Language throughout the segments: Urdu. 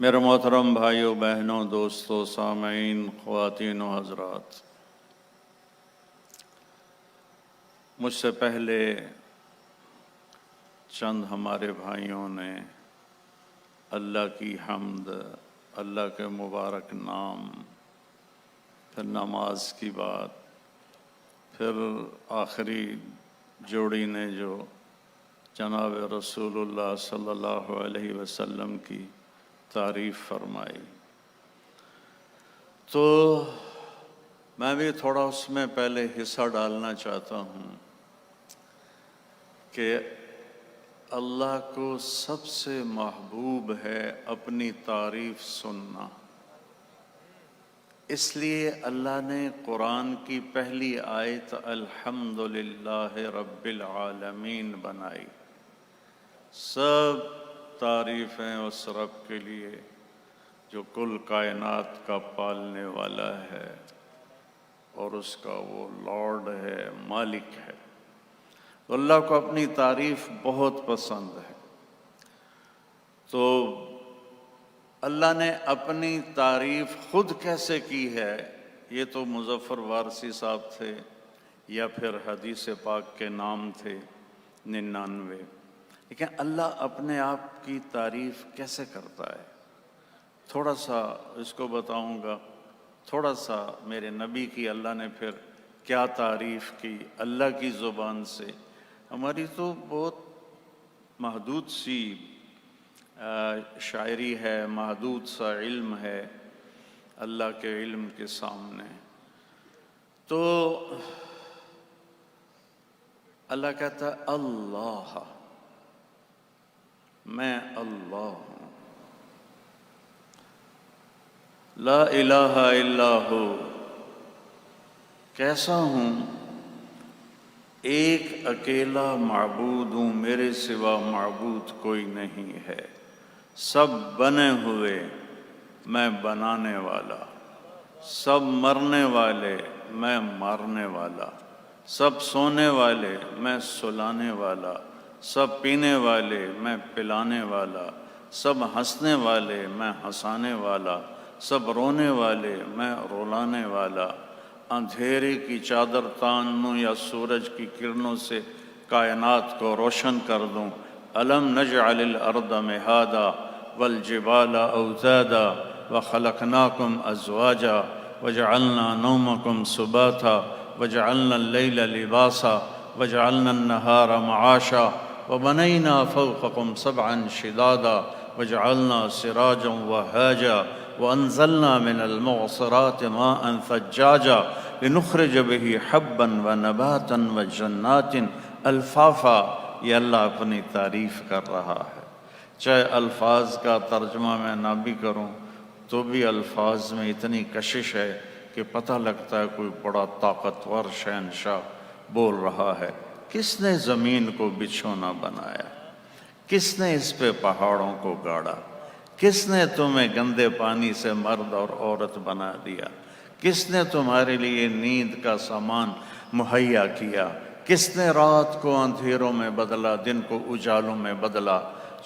میرے محترم بھائیوں بہنوں دوستوں سامعین خواتین و حضرات، مجھ سے پہلے چند ہمارے بھائیوں نے اللہ کی حمد، اللہ کے مبارک نام، پھر نماز کی بات، پھر آخری جوڑی نے جو جناب رسول اللہ صلی اللہ علیہ وسلم کی تعریف فرمائی، تو میں بھی تھوڑا اس میں پہلے حصہ ڈالنا چاہتا ہوں کہ اللہ کو سب سے محبوب ہے اپنی تعریف سننا، اس لیے اللہ نے قرآن کی پہلی آیت الحمدللہ رب العالمین بنائی۔ سب تعریفیں اس رب کے لیے جو کل کائنات کا پالنے والا ہے اور اس کا وہ لارڈ ہے، مالک ہے۔ تو اللہ کو اپنی تعریف بہت پسند ہے۔ تو اللہ نے اپنی تعریف خود کیسے کی ہے، یہ تو مظفر وارثی صاحب تھے یا پھر حدیث پاک کے نام تھے 99، لیکن اللہ اپنے آپ کی تعریف کیسے کرتا ہے تھوڑا سا اس کو بتاؤں گا۔ تھوڑا سا میرے نبی کی اللہ نے پھر کیا تعریف کی اللہ کی زبان سے۔ ہماری تو بہت محدود سی شاعری ہے، محدود سا علم ہے اللہ کے علم کے سامنے۔ تو اللہ کہتا ہے اللہ، میں اللہ ہوں، لا الہ الا ہو، کیسا ہوں؟ ایک اکیلا معبود ہوں، میرے سوا معبود کوئی نہیں ہے۔ سب بنے ہوئے، میں بنانے والا، سب مرنے والے، میں مارنے والا، سب سونے والے، میں سلانے والا، سب پینے والے، میں پلانے والا، سب ہنسنے والے، میں ہنسانے والا، سب رونے والے، میں رلانے والا۔ اندھیرے کی چادر تان لوں یا سورج کی کرنوں سے کائنات کو روشن کر دوں۔ الم نجعل الارض مہادا والجبال اوتادا وخلقناکم ازواجا وجعلنا نومکم سباتا وجعلنا اللیل لباسا وجعلنا النہار معاشا وبنینا فوقکم سبعا شدادا وجعلنا سراجا وہاجا وانزلنا من المعصرات ماء ثجاجا لنخرج به حبا ونباتا وجنات الفافا۔ یہ اللہ اپنی تعریف کر رہا ہے۔ چاہے الفاظ کا ترجمہ میں نہ بھی کروں تو بھی الفاظ میں اتنی کشش ہے کہ پتہ لگتا ہے کوئی بڑا طاقتور شہنشاہ بول رہا ہے۔ کس نے زمین کو بچھونا بنایا؟ کس نے اس پہ پہاڑوں کو گاڑا؟ کس نے تمہیں گندے پانی سے مرد اور عورت بنا دیا؟ کس نے تمہارے لیے نیند کا سامان مہیا کیا؟ کس نے رات کو اندھیروں میں بدلا، دن کو اجالوں میں بدلا؟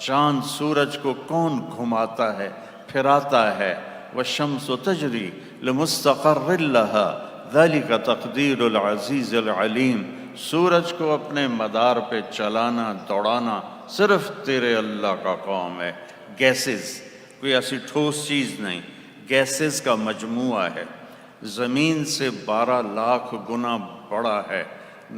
چاند سورج کو کون گھماتا ہے، پھراتا ہے؟ والشمس تجری لمستقر لها ذلك تقدیر العزیز العلیم۔ سورج کو اپنے مدار پہ چلانا، دوڑانا صرف تیرے اللہ کا کام ہے۔ گیسز کوئی ایسی ٹھوس چیز نہیں، گیسز کا مجموعہ ہے، زمین سے 12 لاکھ گنا بڑا ہے،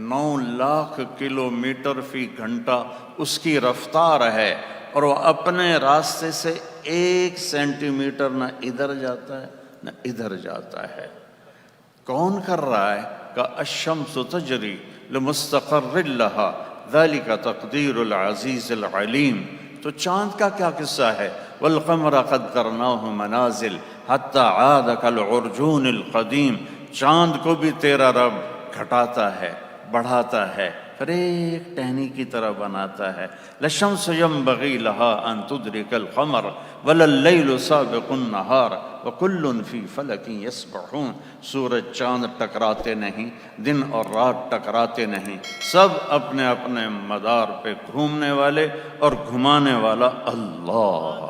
9 لاکھ کلومیٹر فی گھنٹہ اس کی رفتار ہے، اور وہ اپنے راستے سے 1 سینٹی میٹر نہ ادھر جاتا ہے نہ ادھر جاتا ہے۔ کون کر رہا ہے؟ کہ الشمس تجری لمستقر لها ذلك تقدیر العزیز العلیم۔ تو چاند کا کیا قصہ ہے؟ والقمر قدرناه منازل حتى عاد كالعرجون القدیم۔ چاند کو بھی تیرا رب گھٹاتا ہے، بڑھاتا ہے، پھر ایک ٹہنی کی طرح بناتا ہے۔ للشمس ينبغي لها ان تدرك القمر ولا الليل سابق النهار وكل في فلك يسبحون۔ سورج چاند ٹکراتے نہیں، دن اور رات ٹکراتے نہیں، سب اپنے اپنے مدار پہ گھومنے والے، اور گھمانے والا اللہ۔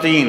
3,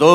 2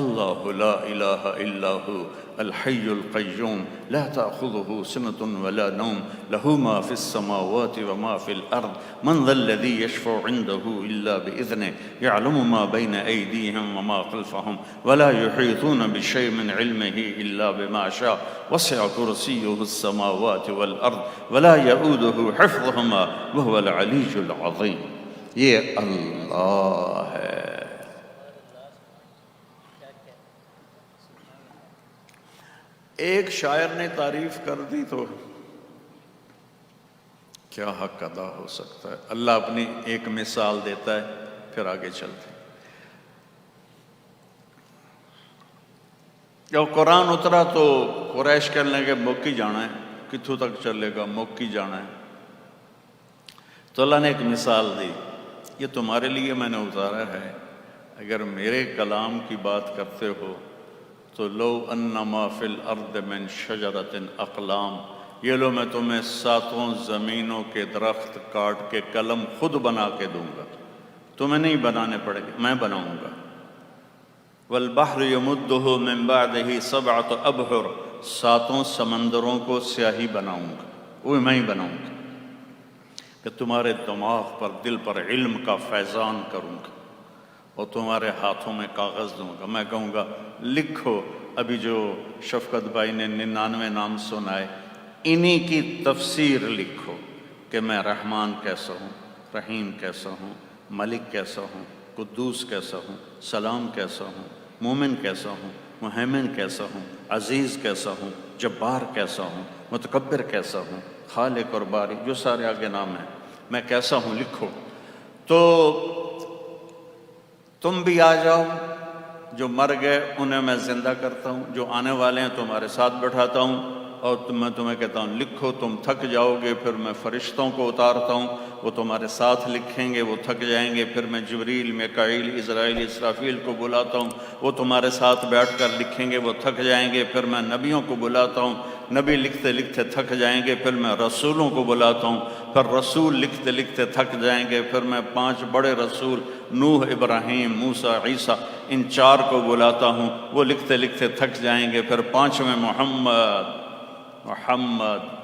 اللہ لا الہ الا هو الحی القیوم لا تأخذه سنة ولا نوم له ما في السماوات وما في الأرض من ذا الذي يشفع عنده إلا بإذنه يعلم ما بين أيديهم وما خلفهم ولا يحيطون بشيء من علمه إلا بما شاء وسع كرسيه السماوات والأرض ولا يؤوده حفظهما وهو العلي العظيم. یہ اللہ ہے. ایک شاعر نے تعریف کر دی تو کیا حق ادا ہو سکتا ہے. اللہ اپنی ایک مثال دیتا ہے پھر آگے چلتے ہیں. جب قرآن اترا تو قریش کہنے لگے موکی جانا ہے, کتھوں تک چلے گا, موکی جانا ہے. تو اللہ نے ایک مثال دی, یہ تمہارے لیے میں نے اتارا ہے, اگر میرے کلام کی بات کرتے ہو تو لو انما فی الارض من شجرۃ اقلام, یہ لو میں تمہیں 7 زمینوں کے درخت کاٹ کے قلم خود بنا کے دوں گا, تمہیں نہیں بنانے پڑے گا, میں بناؤں گا. والبحر یمدہ من بعدہ 7 ابحر, 7 سمندروں کو سیاہی بناؤں گا, وہ میں ہی بناؤں گا. کہ تمہارے دماغ پر, دل پر علم کا فیضان کروں گا اور تمہارے ہاتھوں میں کاغذ دوں گا. میں کہوں گا لکھو. ابھی جو شفقت بھائی نے 99 نام سنائے, انہی کی تفسیر لکھو کہ میں رحمان کیسا ہوں, رحیم کیسا ہوں, ملک کیسا ہوں, قدوس کیسا ہوں, سلام کیسا ہوں, مومن کیسا ہوں, مہیمن کیسا ہوں, عزیز کیسا ہوں, جبار کیسا ہوں, متکبر کیسا ہوں, خالق اور باری, جو سارے آگے نام ہیں, میں کیسا ہوں لکھو. تو تم بھی آ جاؤ, جو مر گئے انہیں میں زندہ کرتا ہوں, جو آنے والے ہیں تمہارے ساتھ بٹھاتا ہوں, اور میں تمہیں کہتا ہوں لکھو. تم تھک جاؤ گے, پھر میں فرشتوں کو اتارتا ہوں, وہ تمہارے ساتھ لکھیں گے, وہ تھک جائیں گے. پھر میں جبریل, میکائیل, اسرائیل, اسرافیل کو بلاتا ہوں, وہ تمہارے ساتھ بیٹھ کر لکھیں گے, وہ تھک جائیں گے. پھر میں نبیوں کو بلاتا ہوں, نبی لکھتے لکھتے تھک جائیں گے. پھر میں رسولوں کو بلاتا ہوں, پھر رسول لکھتے لکھتے تھک جائیں گے. پھر میں 5 بڑے رسول نوح, ابراہیم, موسیٰ, عیسیٰ, ان 4 کو بلاتا ہوں, وہ لکھتے لکھتے تھک جائیں گے. پھر 5ویں محمد,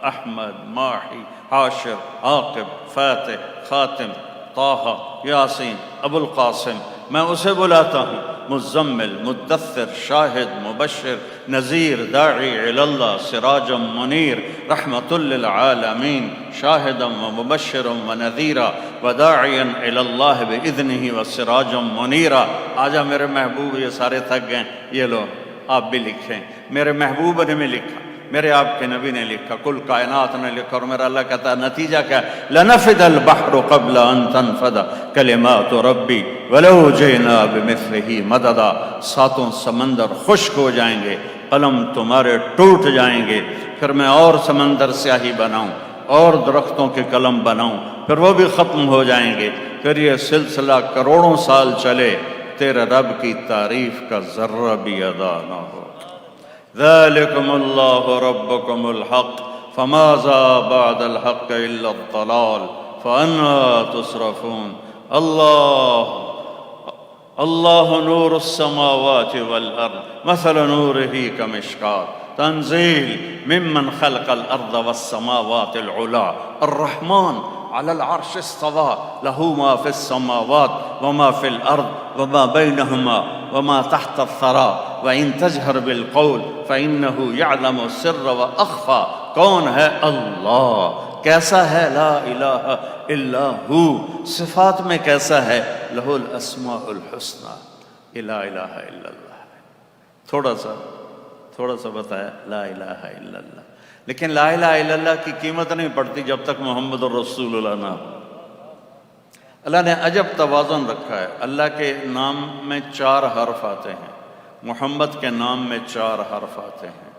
احمد, ماحی, حاشر, عاقب, فاتح, خاتم, طٰہٰ, یاسین, ابو القاسم, میں اسے بلاتا ہوں. مزمل, مدثر, شاہد, مبشر, نذیر, داعی اللہ, سراجا منیر, رحمت للعالمین, شاہدا ومبشرا ونذیرا وداعیا الی اللہ باذنہ وسراجا منیرا. آجا میرے محبوب, یہ سارے تھک گئے, یہ لو آپ بھی لکھیں. میرے محبوب نے بھی لکھا, میرے آپ کے نبی نے لکھا, کل کائنات نے لکھا. اور میرا اللہ کہتا ہے نتیجہ کیا ہے؟ لنفد البحر قبل ان تنفد کلمات ربی ولو جئنا بمثلہ مددا. 7 سمندر خشک ہو جائیں گے, قلم تمہارے ٹوٹ جائیں گے. پھر میں اور سمندر سیاہی بناؤں, اور درختوں کے قلم بناؤں, پھر وہ بھی ختم ہو جائیں گے. پھر یہ سلسلہ کروڑوں سال چلے, تیرے رب کی تعریف کا ذرہ بھی ادا نہ ہو. ذالکم اللہ ربکم الحق فماذا بعد الحق الا الضلال فانا تصرفون. اللہ نور السماوات والارض مثل نورہ کمشکاۃ تنزیل ممن خلق الارض والسماوات العلا الرحمن على العرش استوى له ما في السماوات وما في الارض وما بينهما وما تحت الثرى وإن تجهر بالقول فإنه يعلم السر وأخفى. کون ہے اللہ, کیسا ہے لا الہ الا ہو, صفات میں کیسا ہے لہ الاسماء الحسنى, لا الہ الا اللہ. تھوڑا سا بتایا لا الہ الا اللہ, لیکن لا الہ الا اللہ کی قیمت نہیں پڑتی جب تک محمد الرسول اللہ نہ ہو. اللہ نے عجب توازن رکھا ہے. اللہ کے نام میں 4 حرف آتے ہیں, محمد کے نام میں 4 حرف آتے ہیں.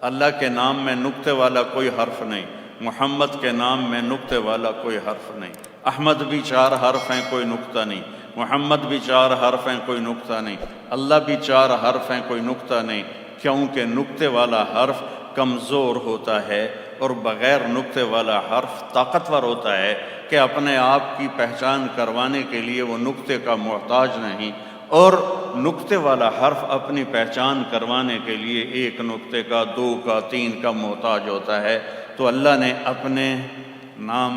اللہ کے نام میں نقطے والا کوئی حرف نہیں, محمد کے نام میں نقطے والا کوئی حرف نہیں. احمد بھی 4 حرف ہیں, کوئی نقطہ نہیں. محمد بھی 4 حرف ہیں, کوئی نقطہ نہیں. اللہ بھی 4 حرف ہیں, کوئی نقطہ نہیں. کیونکہ نقطے والا حرف کمزور ہوتا ہے اور بغیر نقطے والا حرف طاقتور ہوتا ہے کہ اپنے آپ کی پہچان کروانے کے لیے وہ نقطے کا محتاج نہیں. اور نقطے والا حرف اپنی پہچان کروانے کے لیے ایک نقطے کا، دو کا، تین کا محتاج ہوتا ہے، تو اللہ نے اپنے نام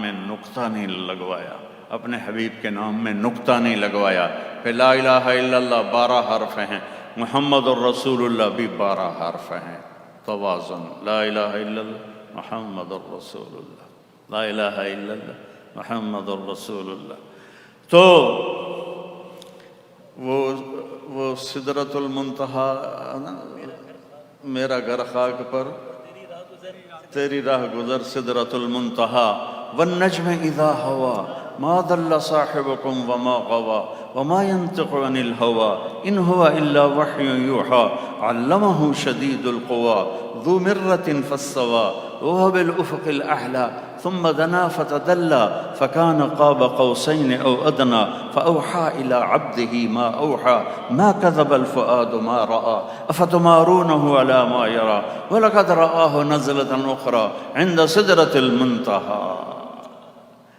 میں نقطہ نہیں لگوایا، اپنے حبیب کے نام میں نقطہ نہیں لگوایا۔ پھر لا الہ الا اللہ 12 حرف ہیں، محمد الرسول اللہ بھی 12 حرف ہیں، توازن، لا الہ الا اللہ محمد الرسول اللہ، لا الہ الا اللہ محمد الرسول اللہ۔ تو وہ سدرۃ المنتہا، میرا گھر خاک پر تیری راہ گزر سدرۃ المنتہا، والنجم اذا ہوا ما ضل صاحبکم وما غوا وما ينطق عن الهوى ان هو الا وحی یوحى علمہ شدید القوى ذو مرۃ فاستوى وهو بالافق الاعلى ثم دنا فتدلى فكان قاب قوسين او ادنى فاوحى الى عبده ما اوحى ما كذب الفؤاد ما راى افتمارونه على ما يرى ولقد رآه نزلة اخرى عند سدرة المنتهى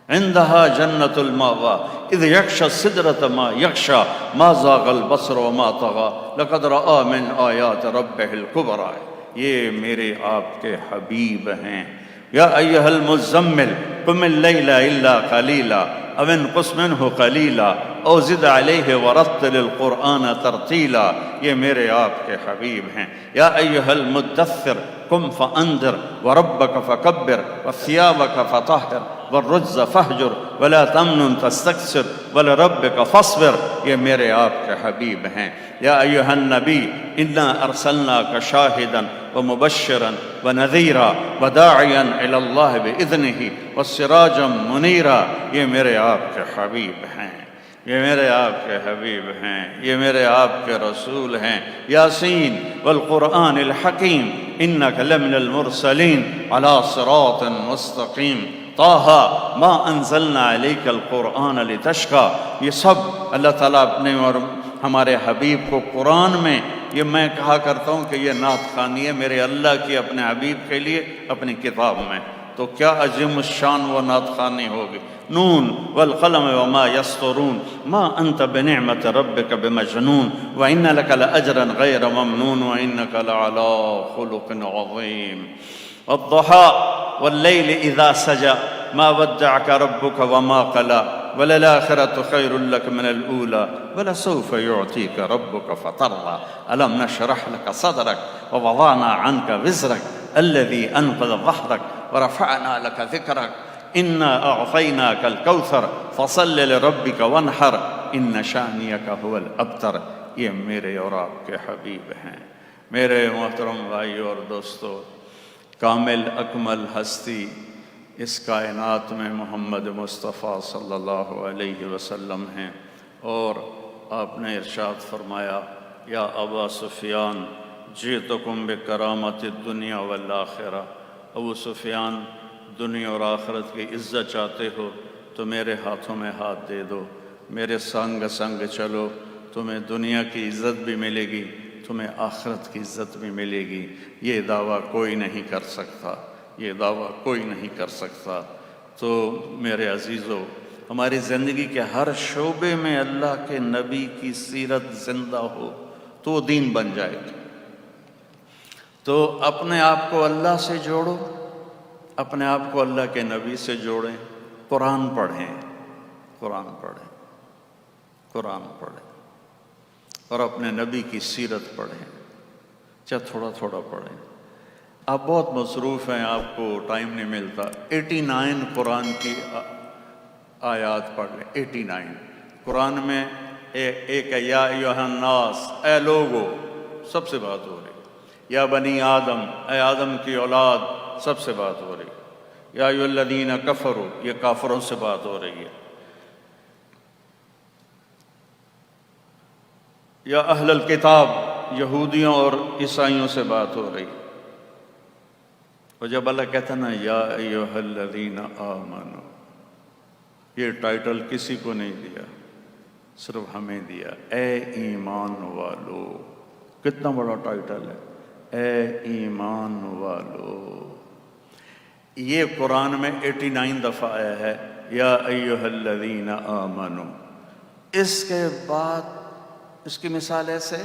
عندها جنة المأوى إذ يغشى السدرة ما يغشى ما زاغ البصر وما طغى لقد رأى من آيات ربه الكبرى۔ یہ میرے آپ کے حبیب ہیں۔ یا ایہا المزمل قم اللیل الا قلیلا او انقص منہ قلیلا او زد علیہ ورتل القرآن ترتیلا، یہ میرے آپ کے حبیب ہیں۔ یا ایہا المدثر قم فانذر وربک فکبر وثیابک فطہر والرجز فہجر ولا تمنن تستکثر ولربک فاصبر، یہ میرے آپ کے حبیب ہیں۔ یا ایہا النبی انا ارسلناک شاہدا ومبشرا ونذیرا وداعیا الی اللہ باذنہ وسراجا منیرا، یہ میرے آپ کے حبیب ہیں، یہ میرے آپ کے حبیب ہیں، یہ میرے آپ کے رسول ہیں۔ یاسین والقرآن الحکیم انک لمن المرسلین علی صراط مستقیم طٰہٰ ما انزلنا علیک القرآن لتشقیٰ، یہ سب اللہ تعالیٰ اپنے اور ہمارے حبیب کو قرآن میں، یہ میں کہا کرتا ہوں کہ یہ نعت خوانی ہے میرے اللہ کی اپنے حبیب کے لیے اپنی کتاب میں، تو کیا عظیم الشان وہ نعت خوانی ہوگی۔ نون والقلم وما يسطرون ما انت بنعمت ربک بمجنون وان لک لاجرا غیر ممنون وانک لعلی خلق عظیم۔ والضحى واللیل اذا سجى ما ودعك ربك وما قلى وللآخرة خير لك من الأولى ولسوف يعطيك ربك فترضى ألم نشرح لك صدرك ووضعنا عنك وزرك الذي أنقض ظهرك ورفعنا لك ذكرك إنا أعطيناك الكوثر فصل لربك وانحر إن شانئك هو الأبتر۔ یہ میرے اور آپ کے حبیب ہیں۔ میرے محترم بھائیو اور دوستو، کامل اکمل ہستی اس کائنات میں محمد مصطفیٰ صلی اللہ علیہ وسلم ہیں، اور آپ نے ارشاد فرمایا یا ابا سفیان جئتکم بکرامت الدنیا والآخرہ، ابو سفیان دنیا اور آخرت کی عزت چاہتے ہو تو میرے ہاتھوں میں ہاتھ دے دو، میرے سنگ سنگ چلو، تمہیں دنیا کی عزت بھی ملے گی، تمہیں آخرت کی عزت بھی ملے گی۔ یہ دعویٰ کوئی نہیں کر سکتا، یہ دعویٰ کوئی نہیں کر سکتا۔ تو میرے عزیزو، ہماری زندگی کے ہر شعبے میں اللہ کے نبی کی سیرت زندہ ہو تو وہ دین بن جائے گا۔ تو اپنے آپ کو اللہ سے جوڑو، اپنے آپ کو اللہ کے نبی سے جوڑیں، قرآن پڑھیں، قرآن پڑھیں، قرآن پڑھیں، اور اپنے نبی کی سیرت پڑھیں، چاہے تھوڑا تھوڑا پڑھیں۔ آپ بہت مصروف ہیں، آپ کو ٹائم نہیں ملتا۔ 89 قرآن کی آیات پڑھ لیں، 89 قرآن میں ایک ہے یا ایھا الناس، اے لوگو، سب سے بات ہو رہی، یا بنی آدم، اے آدم کی اولاد، سب سے بات ہو رہی، یا ایھا الذین کفروا، یہ کافروں سے بات ہو رہی ہے، یا اہل الکتاب، یہودیوں اور عیسائیوں سے بات ہو رہی۔ اور جب اللہ کہتا نا یا ایھا الذین آمنوا، یہ ٹائٹل کسی کو نہیں دیا، صرف ہمیں دیا، اے ایمان والو۔ کتنا بڑا ٹائٹل ہے، اے ایمان والو۔ یہ قرآن میں 89 دفعہ آیا ہے، یا ایھا الذین آمنوا، اس کے بعد اس کی مثال ایسے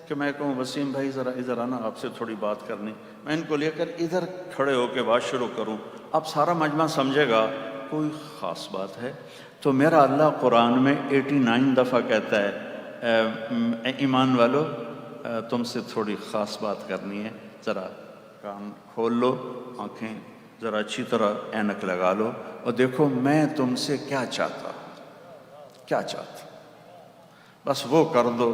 کہ میں کہوں وسیم بھائی ذرا ادھر آنا، آپ سے تھوڑی بات کرنی، میں ان کو لے کر ادھر کھڑے ہو کے بات شروع کروں، اب سارا مجمع سمجھے گا کوئی خاص بات ہے۔ تو میرا اللہ قرآن میں 89 دفعہ کہتا ہے ایمان والو تم سے تھوڑی خاص بات کرنی ہے، ذرا کان کھول لو، آنکھیں ذرا اچھی طرح اینک لگا لو اور دیکھو میں تم سے کیا چاہتا ہوں، کیا چاہتا ہوں، بس وہ کر دو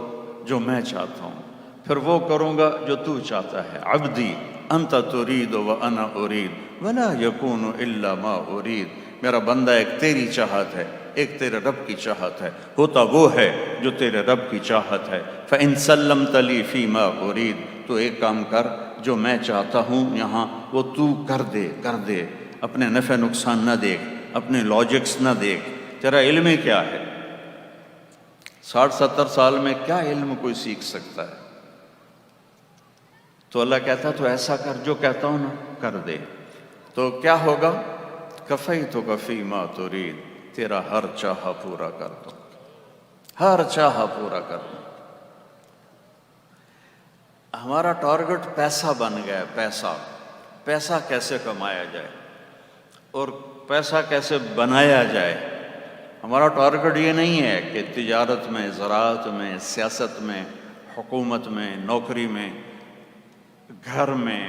جو میں چاہتا ہوں، پھر وہ کروں گا جو تو چاہتا ہے۔ عبدی انت ترید و انا ارید ولا یکون الا ما ارید، میرا بندہ ایک تیری چاہت ہے، ایک تیرے رب کی چاہت ہے، ہوتا وہ ہے جو تیرے رب کی چاہت ہے۔ فَإِن سَلَّمْتَ لِي فِي مَا أُرِيدُ، تو ایک کام کر، جو میں چاہتا ہوں یہاں وہ تو کر دے، اپنے نفع نقصان نہ دیکھ، اپنے لاجکس نہ دیکھ، تیرا علم ہی کیا ہے؟ 60-70 سال میں کیا علم کوئی سیکھ سکتا ہے؟ تو اللہ کہتا ہے تو ایسا کر جو کہتا ہوں نا کر دے، تو کیا ہوگا؟ کفیتک فی ما ترید، تیرا ہر چاہا پورا کر دو، ہر چاہا پورا کر دو۔ ہمارا ٹارگٹ پیسہ بن گیا، پیسہ کیسے کمایا جائے اور پیسہ کیسے بنایا جائے۔ ہمارا ٹارگٹ یہ نہیں ہے کہ تجارت میں، زراعت میں، سیاست میں، حکومت میں، نوکری میں، گھر میں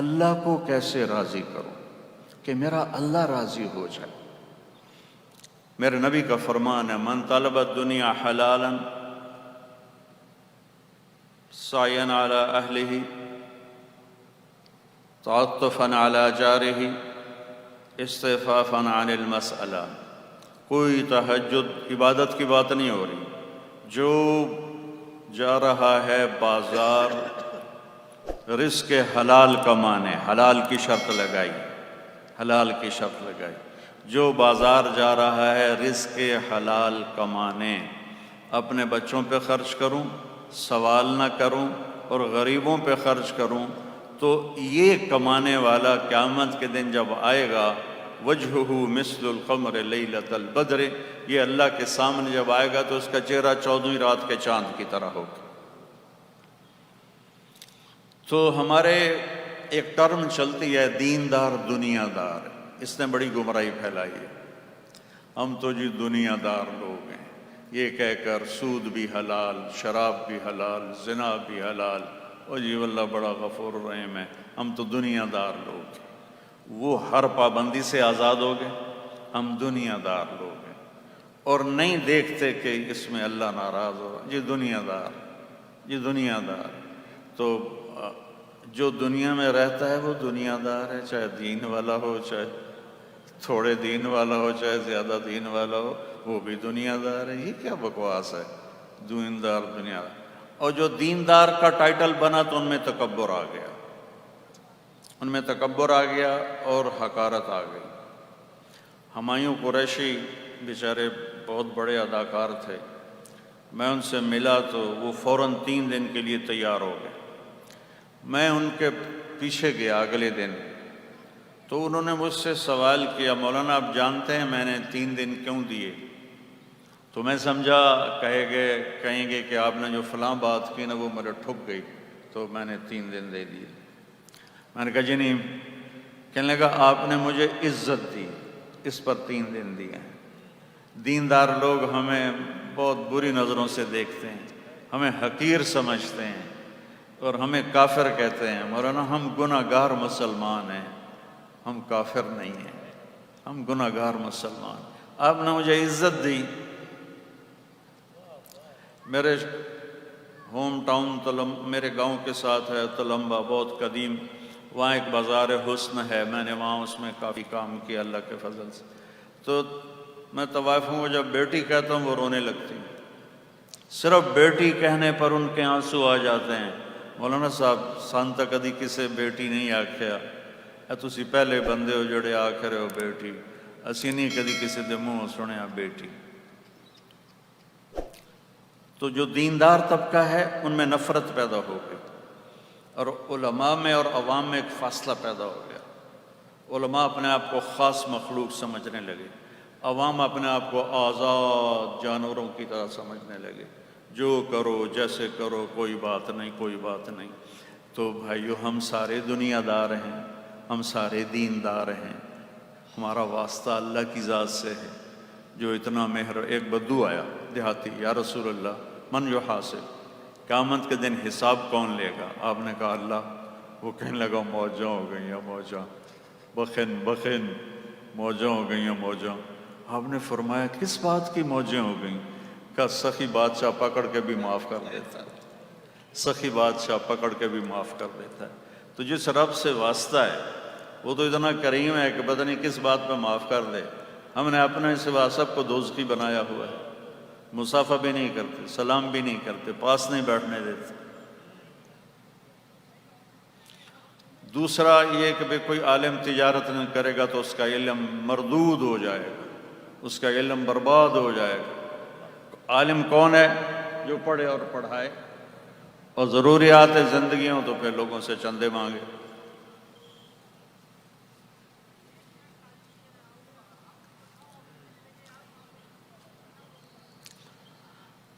اللہ کو کیسے راضی کروں کہ میرا اللہ راضی ہو جائے۔ میرے نبی کا فرمان ہے من طلب الدنیا حلالا سعیا علی اہلہ تعطفا علی جارہ استعفافا عن المسئلہ۔ کوئی تہجد عبادت کی بات نہیں ہو رہی، جو جا رہا ہے بازار رزق حلال کمانے، حلال کی شرط لگائی، حلال کی شرط لگائی، جو بازار جا رہا ہے رزق حلال کمانے، اپنے بچوں پہ خرچ کروں، سوال نہ کروں اور غریبوں پہ خرچ کروں، تو یہ کمانے والا قیامت کے دن جب آئے گا وجہہ مثل القمر لیلۃ البدر، یہ اللہ کے سامنے جب آئے گا تو اس کا چہرہ 14ویں رات کے چاند کی طرح ہوگا۔ تو ہمارے ایک ٹرم چلتی ہے دیندار دنیا دار، اس نے بڑی گمراہی پھیلائی ہے۔ ہم تو جی دنیا دار لوگ ہیں، یہ کہہ کر سود بھی حلال، شراب بھی حلال، زنا بھی حلال، اور جی واللہ بڑا غفور الرحیم ہے، ہم تو دنیا دار لوگ ہیں۔ وہ ہر پابندی سے آزاد ہو گئے، ہم دنیا دار لوگ ہیں، اور نہیں دیکھتے کہ اس میں اللہ ناراض ہو، جی دنیا دار، جی دنیا دار۔ تو جو دنیا میں رہتا ہے وہ دنیا دار ہے، چاہے دین والا ہو، چاہے تھوڑے دین والا ہو، چاہے زیادہ دین والا ہو، وہ بھی دنیا دار ہے۔ یہ کیا بکواس ہے، دیندار دنیا دار۔ اور جو دیندار کا ٹائٹل بنا تو ان میں تکبر آ گیا، ان میں تکبر آ گیا اور حقارت آ گئی۔ ہمایوں قریشی بیچارے بہت بڑے اداکار تھے، میں ان سے ملا تو وہ فوراً 3 دن کے لیے تیار ہو گئے۔ میں ان کے پیچھے گیا اگلے دن، تو انہوں نے مجھ سے سوال کیا مولانا آپ جانتے ہیں میں نے 3 دن کیوں دیے؟ تو میں سمجھا کہیں گے کہ آپ نے جو فلاں بات کی نا وہ میرے ٹھک گئی، تو میں نے 3 دن دے دیے۔ میں نے کہا جی نہیں، کہنے لگا آپ نے مجھے عزت دی، اس پر 3 دن دیے ہیں۔ دیندار لوگ ہمیں بہت بری نظروں سے دیکھتے ہیں، ہمیں حقیر سمجھتے ہیں اور ہمیں کافر کہتے ہیں۔ مولانا ہم گناہ گار مسلمان ہیں، ہم کافر نہیں ہیں، ہم گناہ گار مسلمان۔ آپ نے مجھے عزت دی۔ میرے ہوم ٹاؤن میرے گاؤں کے ساتھ ہے تلمبا، بہت قدیم، وہاں ایک بازار حسن ہے، میں نے وہاں اس میں کافی کام کیا اللہ کے فضل سے۔ تو میں طوائفوں کو جب بیٹی کہتا ہوں وہ رونے لگتی ہیں، صرف بیٹی کہنے پر ان کے آنسو آ جاتے ہیں۔ مولانا صاحب سان تا کدی کسے بیٹی نہیں آکھیا، تسی پہلے بندے ہو جڑے آکھ رہے ہو بیٹی، اسی نہیں کدی کسی دے منہ سنیا بیٹی۔ تو جو دیندار طبقہ ہے ان میں نفرت پیدا ہو گئی، اور علماء میں اور عوام میں ایک فاصلہ پیدا ہو گیا۔ علماء اپنے آپ کو خاص مخلوق سمجھنے لگے، عوام اپنے آپ کو آزاد جانوروں کی طرح سمجھنے لگے، جو کرو جیسے کرو، کوئی بات نہیں، کوئی بات نہیں۔ تو بھائیو، ہم سارے دنیا دار ہیں، ہم سارے دیندار ہیں، ہمارا واسطہ اللہ کی ذات سے ہے جو اتنا مہر۔ ایک بدو آیا دیہاتی، یا رسول اللہ من یحاسب، قیامت کے دن حساب کون لے گا؟ آپ نے کہا اللہ۔ وہ کہنے لگا موجاں ہو گئی ہیں، موجاں، بخن بخن، موجاں ہو گئی ہیں، موجاں۔ آپ نے فرمایا کس بات کی موجیں ہو گئیں؟ کہا سخی بادشاہ پکڑ کے بھی معاف کر دیتا ہے، سخی بادشاہ پکڑ کے بھی معاف کر دیتا ہے۔ تو جس رب سے واسطہ ہے وہ تو اتنا کریم ہے کہ پتہ نہیں کس بات پہ معاف کر دے۔ ہم نے اپنے سوا سب کو دوزخی بنایا ہوا ہے، مصافحہ بھی نہیں کرتے، سلام بھی نہیں کرتے، پاس نہیں بیٹھنے دیتے۔ دوسرا یہ کہ کوئی عالم تجارت نہیں کرے گا تو اس کا علم مردود ہو جائے گا، اس کا علم برباد ہو جائے گا۔ عالم کون ہے؟ جو پڑھے اور پڑھائے، اور ضروریات زندگی ہوں تو پھر لوگوں سے چندے مانگے۔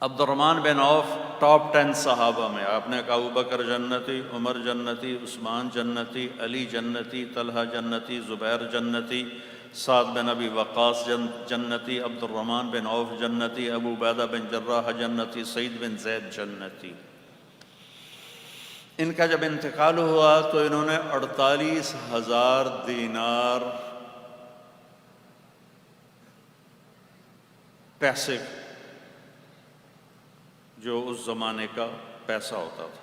عبد الرحمن بن عوف ٹاپ 10 صحابہ میں۔ آپ نے کہا ابوبکر جنتی، عمر جنتی، عثمان جنتی، علی جنتی، طلحہ جنتی، زبیر جنتی، سعد بن ابی وقاص جنتی، عبد الرحمن بن عوف جنتی، ابو عبیدہ بن جراح جنتی، سعید بن زید جنتی۔ ان کا جب انتقال ہوا تو انہوں نے 48,000 دینار پیسے، جو اس زمانے کا پیسہ ہوتا تھا،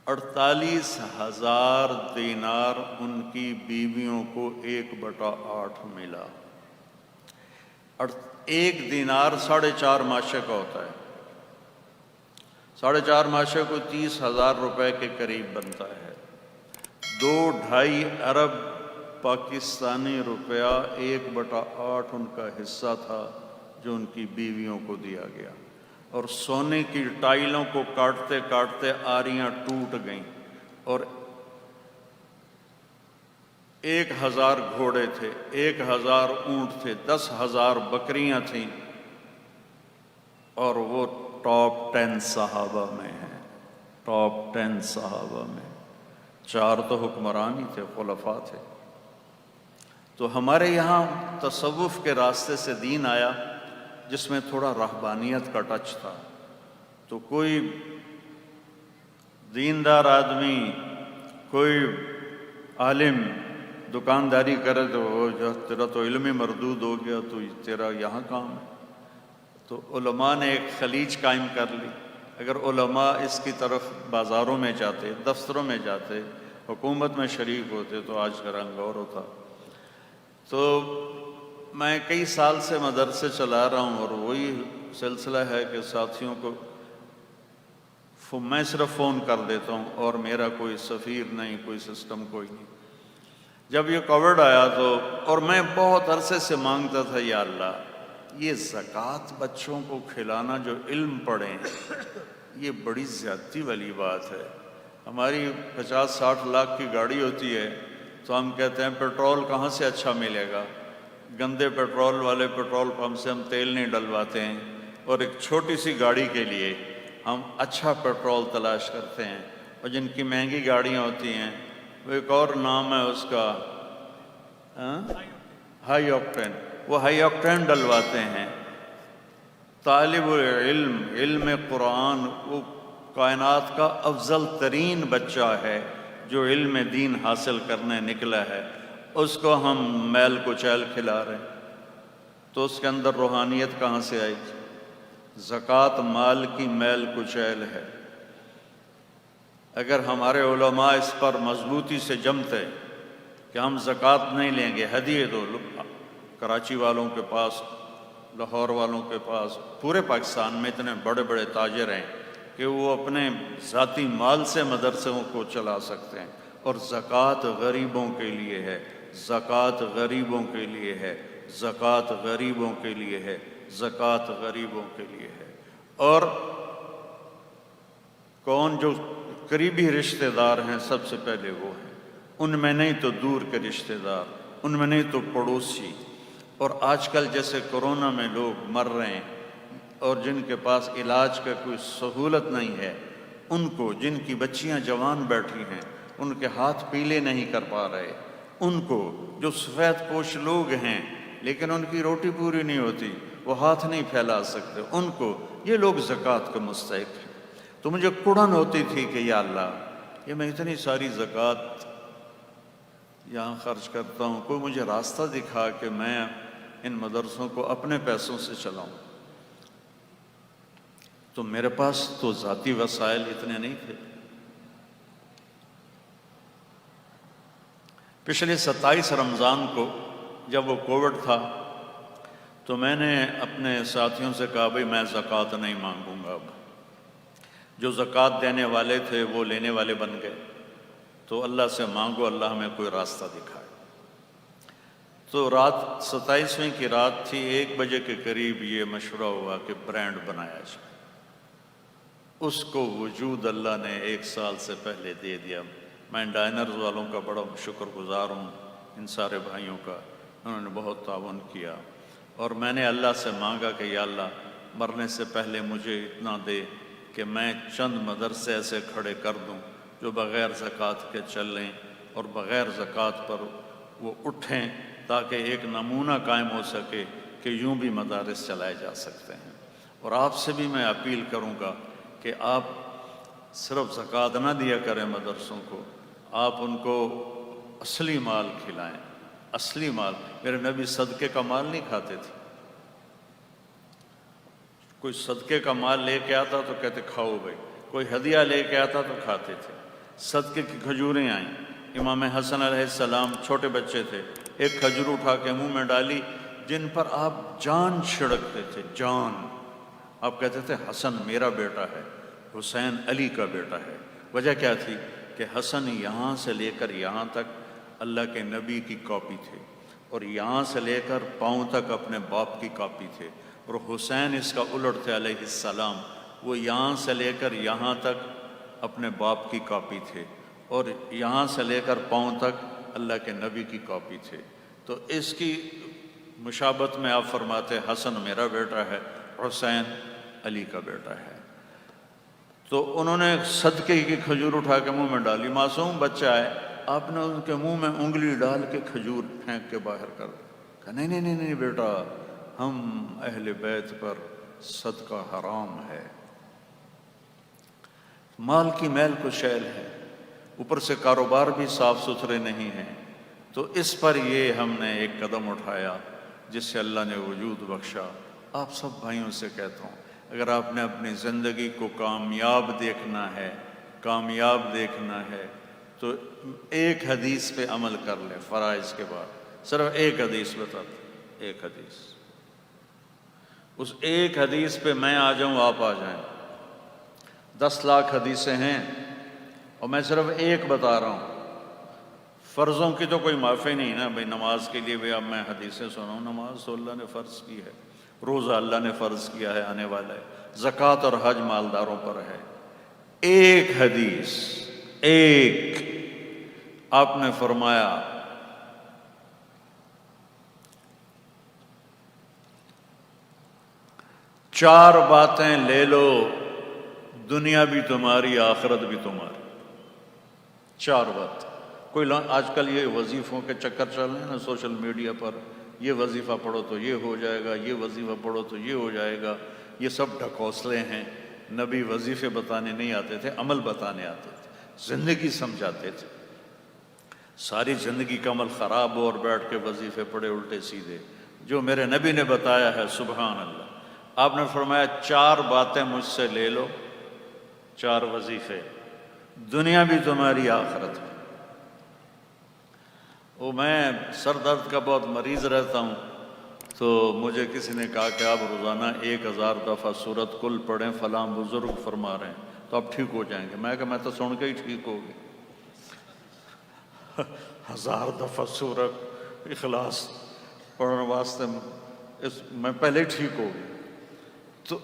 48,000 دینار ان کی بیویوں کو 1/8 ملا۔ اور 1 دینار 4.5 ماشے کا ہوتا ہے، 4.5 ماشے کو 30,000 روپے کے قریب بنتا ہے۔ 2-2.5 ارب پاکستانی روپیہ 1/8 ان کا حصہ تھا جو ان کی بیویوں کو دیا گیا۔ اور سونے کی ٹائلوں کو کاٹتے کاٹتے آریاں ٹوٹ گئیں، اور 1,000 گھوڑے تھے، 1,000 اونٹ تھے، 10,000 بکریاں تھیں، اور وہ ٹاپ 10 صحابہ میں ہیں، ٹاپ 10 صحابہ میں۔ 4 تو حکمران ہی تھے، خلفاء تھے۔ تو ہمارے یہاں تصوف کے راستے سے دین آیا جس میں تھوڑا رہبانیت کا ٹچ تھا۔ تو کوئی دیندار آدمی، کوئی عالم دکانداری کرے تو تیرا تو علم ہی مردود ہو گیا، تو تیرا یہاں کام ہے۔ تو علماء نے ایک خلیج قائم کر لی۔ اگر علماء اس کی طرف بازاروں میں جاتے، دفتروں میں جاتے، حکومت میں شریک ہوتے تو آج کا رنگ اور ہوتا۔ تو میں کئی سال سے مدرسے چلا رہا ہوں، اور وہی سلسلہ ہے کہ ساتھیوں کو میں صرف فون کر دیتا ہوں، اور میرا کوئی سفیر نہیں، کوئی سسٹم کوئی نہیں۔ جب یہ کووڈ آیا تو، اور میں بہت عرصے سے مانگتا تھا، یا اللہ یہ زکوٰۃ بچوں کو کھلانا جو علم پڑھیں، یہ بڑی زیادتی والی بات ہے۔ ہماری 50-60 لاکھ کی گاڑی ہوتی ہے تو ہم کہتے ہیں پیٹرول کہاں سے اچھا ملے گا، گندے پیٹرول والے پیٹرول پمپ سے ہم تیل نہیں ڈلواتے ہیں، اور ایک چھوٹی سی گاڑی کے لیے ہم اچھا پیٹرول تلاش کرتے ہیں۔ اور جن کی مہنگی گاڑیاں ہوتی ہیں، وہ ایک اور نام ہے اس کا، ہائی آکٹین، وہ ہائی آکٹین ڈلواتے ہیں۔ طالب علم، علم قرآن، وہ کائنات کا افضل ترین بچہ ہے جو علم دین حاصل کرنے نکلا ہے، اس کو ہم میل کچیل کھلا رہے ہیں، تو اس کے اندر روحانیت کہاں سے آئی؟ زکوٰۃ مال کی میل کچیل ہے۔ اگر ہمارے علماء اس پر مضبوطی سے جمتے کہ ہم زکوٰۃ نہیں لیں گے، ہدیے دو، کراچی والوں کے پاس، لاہور والوں کے پاس، پورے پاکستان میں اتنے بڑے بڑے تاجر ہیں کہ وہ اپنے ذاتی مال سے مدرسوں کو چلا سکتے ہیں، اور زکوٰۃ غریبوں کے لیے ہے، زکوٰۃ غریبوں کے لیے ہے، زکوٰۃ غریبوں کے لیے ہے، زکوٰۃ غریبوں کے لیے ہے۔ اور کون جو قریبی رشتہ دار ہیں سب سے پہلے وہ ہیں، ان میں نہیں تو دور کے رشتہ دار، ان میں نہیں تو پڑوسی. اور آج کل جیسے کورونا میں لوگ مر رہے ہیں اور جن کے پاس علاج کا کوئی سہولت نہیں ہے، ان کو، جن کی بچیاں جوان بیٹھی ہیں، ان کے ہاتھ پیلے نہیں کر پا رہے، ان کو، جو سفید پوش لوگ ہیں لیکن ان کی روٹی پوری نہیں ہوتی، وہ ہاتھ نہیں پھیلا سکتے، ان کو، یہ لوگ زکوٰۃ کے مستحق ہیں. تو مجھے کڑن ہوتی تھی کہ یا اللہ، یہ میں اتنی ساری زکوٰۃ یہاں خرچ کرتا ہوں، کوئی مجھے راستہ دکھا کہ میں ان مدرسوں کو اپنے پیسوں سے چلاؤں. تو میرے پاس تو ذاتی وسائل اتنے نہیں تھے. پچھلے 27 رمضان کو جب وہ کووڈ تھا تو میں نے اپنے ساتھیوں سے کہا بھئی میں زکوٰۃ نہیں مانگوں گا. اب جو زکوٰۃ دینے والے تھے وہ لینے والے بن گئے، تو اللہ سے مانگو اللہ ہمیں کوئی راستہ دکھائے. تو رات 27ویں کی رات تھی، 1 بجے کے قریب یہ مشورہ ہوا کہ برانڈ بنایا جائے. اس کو وجود اللہ نے 1 سال سے پہلے دے دیا. میں ڈائنرز والوں کا بڑا شکر گزار ہوں، ان سارے بھائیوں کا، انہوں نے بہت تعاون کیا. اور میں نے اللہ سے مانگا کہ یا اللہ مرنے سے پہلے مجھے اتنا دے کہ میں چند مدرسے ایسے کھڑے کر دوں جو بغیر زکوٰۃ کے چلیں اور بغیر زکوٰۃ پر وہ اٹھیں، تاکہ ایک نمونہ قائم ہو سکے کہ یوں بھی مدارس چلائے جا سکتے ہیں. اور آپ سے بھی میں اپیل کروں گا کہ آپ صرف زکوٰۃ نہ دیا کریں مدرسوں کو، آپ ان کو اصلی مال کھلائیں. اصلی مال، میرے نبی صدقے کا مال نہیں کھاتے تھے. کوئی صدقے کا مال لے کے آتا تو کہتے کھاؤ بھائی، کوئی ہدیہ لے کے آتا تو کھاتے تھے. صدقے کی کھجوریں آئیں. امام حسن علیہ السلام چھوٹے بچے تھے، ایک کھجور اٹھا کے منہ میں ڈالی جن پر آپ جان چھڑکتے تھے، جان. آپ کہتے تھے حسن میرا بیٹا ہے، حسین علی کا بیٹا ہے. وجہ کیا تھی کہ حسن یہاں سے لے کر یہاں تک اللہ کے نبی کی کاپی تھے، اور یہاں سے لے کر پاؤں تک اپنے باپ کی کاپی تھے. اور حسین اس کا الٹ تھے علیہ السلام، وہ یہاں سے لے کر یہاں تک اپنے باپ کی کاپی تھے، اور یہاں سے لے کر پاؤں تک اللہ کے نبی کی کاپی تھے. تو اس کی مشابہت میں آپ فرماتے حسن میرا بیٹا ہے، حسین علی کا بیٹا ہے. تو انہوں نے صدقے کی کھجور اٹھا کے منہ میں ڈالی. معصوم بچہ ہے، آپ نے ان کے منہ میں انگلی ڈال کے کھجور پھینک کے باہر کر کہا نہیں نہیں نہیں نہیں بیٹا، ہم اہل بیت پر صدقہ حرام ہے. مال کی میل کو شیل ہے، اوپر سے کاروبار بھی صاف ستھرے نہیں ہیں. تو اس پر یہ ہم نے ایک قدم اٹھایا جس سے اللہ نے وجود بخشا. آپ سب بھائیوں سے کہتا ہوں، اگر آپ نے اپنی زندگی کو کامیاب دیکھنا ہے، کامیاب دیکھنا ہے، تو ایک حدیث پہ عمل کر لیں. فرائض کے بعد صرف ایک حدیث بتاتا، ایک حدیث. اس ایک حدیث پہ میں آ جاؤں، آپ آ جائیں. 10 لاکھ حدیثیں ہیں اور میں صرف ایک بتا رہا ہوں. فرضوں کی تو کوئی معافی نہیں نا بھائی. نماز کے لیے بھی اب میں حدیثیں سناؤں؟ نماز تو اللہ نے فرض کی ہے، روزہ اللہ نے فرض کیا ہے، آنے والا ہے. زکوٰۃ اور حج مالداروں پر ہے. ایک حدیث، ایک، آپ نے فرمایا چار باتیں لے لو، دنیا بھی تمہاری آخرت بھی تمہاری. 4 بات. کوئی آج کل یہ وظیفوں کے چکر چل رہے ہیں نا سوشل میڈیا پر، یہ وظیفہ پڑھو تو یہ ہو جائے گا، یہ وظیفہ پڑھو تو یہ ہو جائے گا. یہ سب ڈھکوسلے ہیں. نبی وظیفے بتانے نہیں آتے تھے، عمل بتانے آتے تھے، زندگی سمجھاتے تھے. ساری زندگی کا عمل خراب ہو اور بیٹھ کے وظیفے پڑھے الٹے سیدھے. جو میرے نبی نے بتایا ہے، سبحان اللہ. آپ نے فرمایا 4 باتیں مجھ سے لے لو، 4 وظیفے، دنیا بھی تمہاری آخرت بھی. وہ میں سر درد کا بہت مریض رہتا ہوں، تو مجھے کسی نے کہا کہ آپ روزانہ 1000 دفعہ سورۃ کل پڑھیں، فلاں بزرگ فرما رہے ہیں تو آپ ٹھیک ہو جائیں گے. میں کہا میں تو سن کے ہی ٹھیک ہو گئی. 1000 دفعہ سورۃ اخلاص پڑھنے واسطے میں پہلے ہی ٹھیک ہو گئی. تو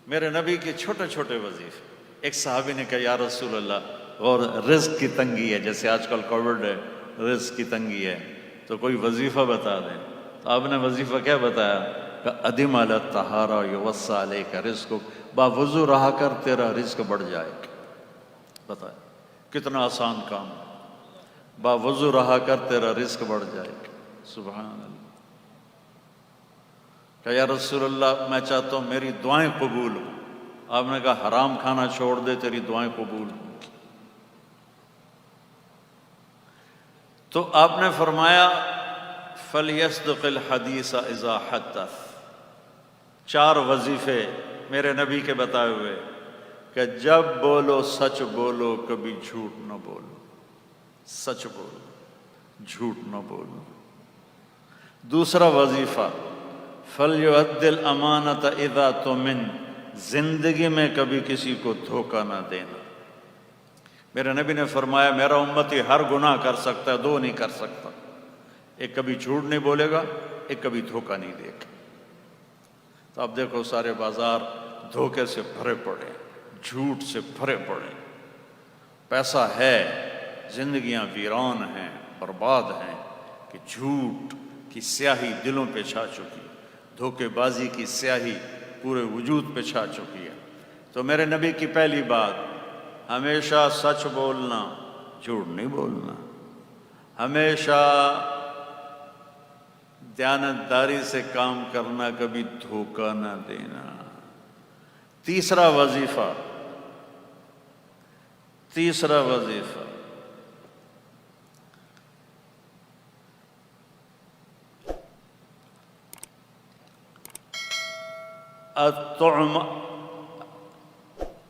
میرے نبی کے چھوٹے چھوٹے وظیفے. ایک صحابی نے کہا یا رسول اللہ، اور رزق کی تنگی ہے، جیسے آج کل کووڈ ہے، رزق کی تنگی ہے، تو کوئی وظیفہ بتا دیں. تو آپ نے وظیفہ کیا بتایا کہ ادم علی الطہارہ یوسع علیک رزقک، باوضو رہا کر تیرا رزق بڑھ جائے گا. بتائیں کتنا آسان کام ہے، باوضو رہا کر تیرا رزق بڑھ جائے گا. سبحان اللہ. کہ یا رسول اللہ میں چاہتا ہوں میری دعائیں قبول ہوں. آپ نے کہا حرام کھانا چھوڑ دے تیری دعائیں قبول ہوں. تو آپ نے فرمایا فَلْيَصْدِقِ الْحَدِيثَ إِذَا حَدَّثَ. 4 وظیفے میرے نبی کے بتائے ہوئے کہ جب بولو سچ بولو، کبھی جھوٹ نہ بولو. سچ بولو، جھوٹ نہ بولو. دوسرا وظیفہ فَلْيُؤَدِّ الْأَمَانَةَ إِذَا تُؤْمِنَ. زندگی میں کبھی کسی کو دھوکہ نہ دینا. میرے نبی نے فرمایا میرا امتی ہر گناہ کر سکتا ہے، 2 نہیں کر سکتا. ایک کبھی جھوٹ نہیں بولے گا، ایک کبھی دھوکہ نہیں دے گا. تو اب دیکھو سارے بازار دھوکے سے بھرے پڑے، جھوٹ سے بھرے پڑے. پیسہ ہے، زندگیاں ویران ہیں، برباد ہیں کہ جھوٹ کی سیاہی دلوں پہ چھا چکی، دھوکے بازی کی سیاہی پورے وجود پہ چھا چکی ہے. تو میرے نبی کی پہلی بات، ہمیشہ سچ بولنا، جھوٹ نہیں بولنا. ہمیشہ دیانتداری سے کام کرنا، کبھی دھوکہ نہ دینا. تیسرا وظیفہ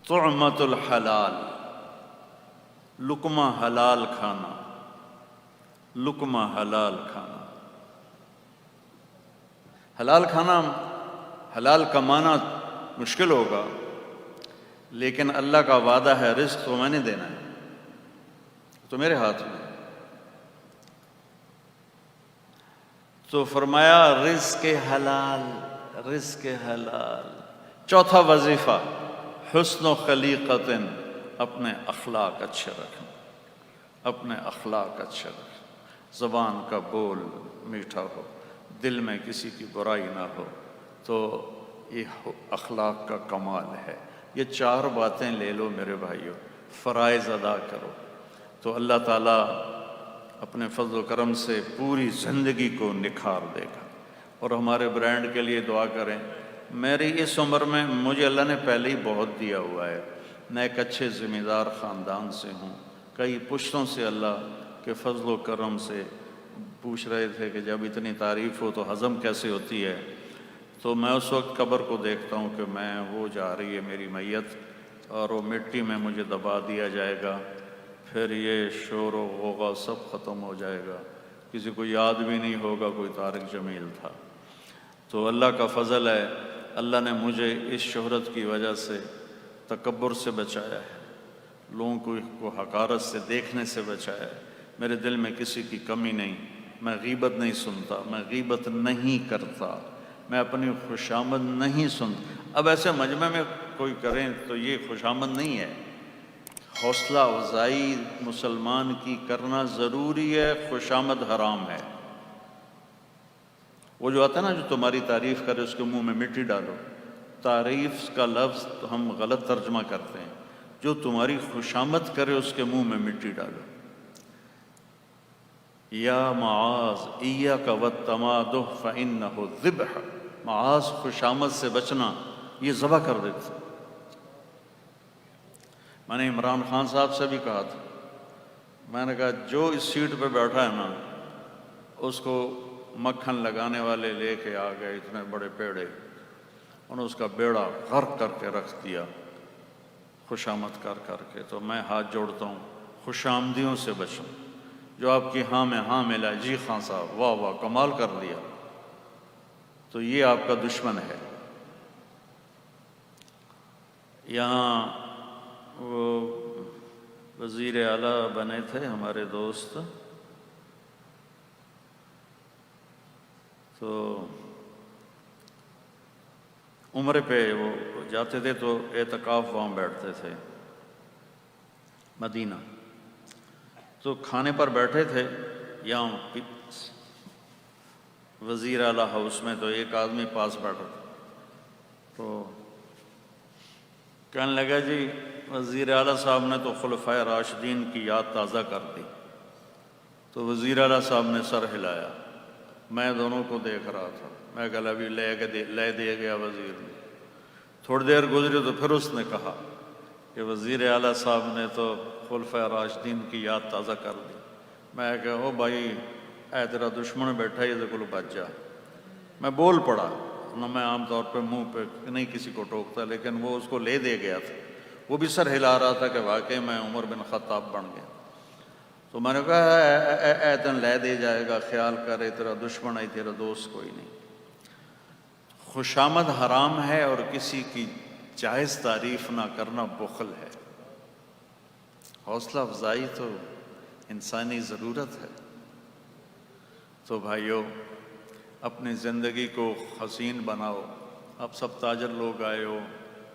طعمۃ الحلال، لقمہ حلال کھانا. لقمہ حلال کھانا، حلال کھانا، حلال کمانا مشکل ہوگا، لیکن اللہ کا وعدہ ہے رزق تو میں نے دینا ہے، تو میرے ہاتھ میں. تو فرمایا رزق حلال، رزق حلال. چوتھا وظیفہ حسن و خلیقت، اپنے اخلاق اچھے رکھنا. اپنے اخلاق اچھے رکھنا. زبان کا بول میٹھا ہو، دل میں کسی کی برائی نہ ہو، تو یہ اخلاق کا کمال ہے. یہ 4 باتیں لے لو میرے بھائیوں، فرائض ادا کرو تو اللہ تعالیٰ اپنے فضل و کرم سے پوری زندگی کو نکھار دے گا. اور ہمارے برانڈ کے لیے دعا کریں. میری اس عمر میں مجھے اللہ نے پہلے ہی بہت دیا ہوا ہے. میں ایک اچھے ذمہ دار خاندان سے ہوں. کئی پشتوں سے اللہ کے فضل و کرم سے پوچھ رہے تھے کہ جب اتنی تعریف ہو تو ہضم کیسے ہوتی ہے. تو میں اس وقت قبر کو دیکھتا ہوں کہ میں وہ جا رہی ہے میری میت، اور وہ مٹی میں مجھے دبا دیا جائے گا. پھر یہ شور و غوغا سب ختم ہو جائے گا، کسی کو یاد بھی نہیں ہوگا کوئی طارق جمیل تھا. تو اللہ کا فضل ہے، اللہ نے مجھے اس شہرت کی وجہ سے تکبر سے بچایا ہے، لوگوں کو حقارت سے دیکھنے سے بچایا ہے. میرے دل میں کسی کی کمی نہیں. میں غیبت نہیں سنتا، میں غیبت نہیں کرتا، میں اپنی خوشامد نہیں سنتا. اب ایسے مجمع میں کوئی کریں تو یہ خوشامد نہیں ہے. حوصلہ افزائی مسلمان کی کرنا ضروری ہے، خوشامد حرام ہے. وہ جو آتا ہے نا جو تمہاری تعریف کرے اس کے منہ میں مٹی ڈالو، تعریف کا لفظ ہم غلط ترجمہ کرتے ہیں. جو تمہاری خوشامد کرے اس کے منہ میں مٹی ڈالو. یا معاذ ایاک والتمادح فإنہ ذبح. معاذ خوشامد سے بچنا، یہ ذبح کر دیتا. میں نے عمران خان صاحب سے بھی کہا تھا، میں نے کہا جو اس سیٹ پہ بیٹھا ہے نا اس کو مکھن لگانے والے لے کے آ گئے اتنے بڑے پیڑے، انہوں نے اس کا بیڑا غرق کر کے رکھ دیا خوشامد کر کر کے. تو میں ہاتھ جوڑتا ہوں خوش آمدیوں سے بچوں. جو آپ کی ہاں میں ہاں ملا، جی خان صاحب واہ واہ کمال کر دیا، تو یہ آپ کا دشمن ہے. یہاں وہ وزیر اعلیٰ بنے تھے ہمارے دوست، تو عمرے پہ وہ جاتے تھے تو اعتکاف وہاں بیٹھتے تھے مدینہ. تو کھانے پر بیٹھے تھے، یہاں وزیر اعلیٰ ہاؤس میں تو ایک آدمی پاس بیٹھا تھا، تو کہنے لگا جی وزیر اعلیٰ صاحب نے تو خلفائے راشدین کی یاد تازہ کر دی۔ تو وزیر اعلیٰ صاحب نے سر ہلایا، میں دونوں کو دیکھ رہا تھا، میں کہا ابھی لے دیا گیا وزیر نے۔ تھوڑی دیر گزری تو پھر اس نے کہا کہ وزیر اعلیٰ صاحب نے تو خلفائے راشدین کی یاد تازہ کر دی۔ میں کہا او بھائی اے تیرا دشمن بیٹھا یہ تو بچ جا۔ میں بول پڑا، نہ میں عام طور پہ منہ پہ نہیں کسی کو ٹوکتا، لیکن وہ اس کو لے دے گیا تھا، وہ بھی سر ہلا رہا تھا کہ واقعی میں عمر بن خطاب بن گیا۔ تو میں نے کہا اے تن لے دے جائے گا، خیال کرے تیرا دشمن ہے تیرا دوست کوئی نہیں۔ خوشامد حرام ہے اور کسی کی جائز تعریف نہ کرنا بخل ہے۔ حوصلہ افزائی تو انسانی ضرورت ہے۔ تو بھائیو اپنی زندگی کو حسین بناؤ۔ اب سب تاجر لوگ آئے ہو،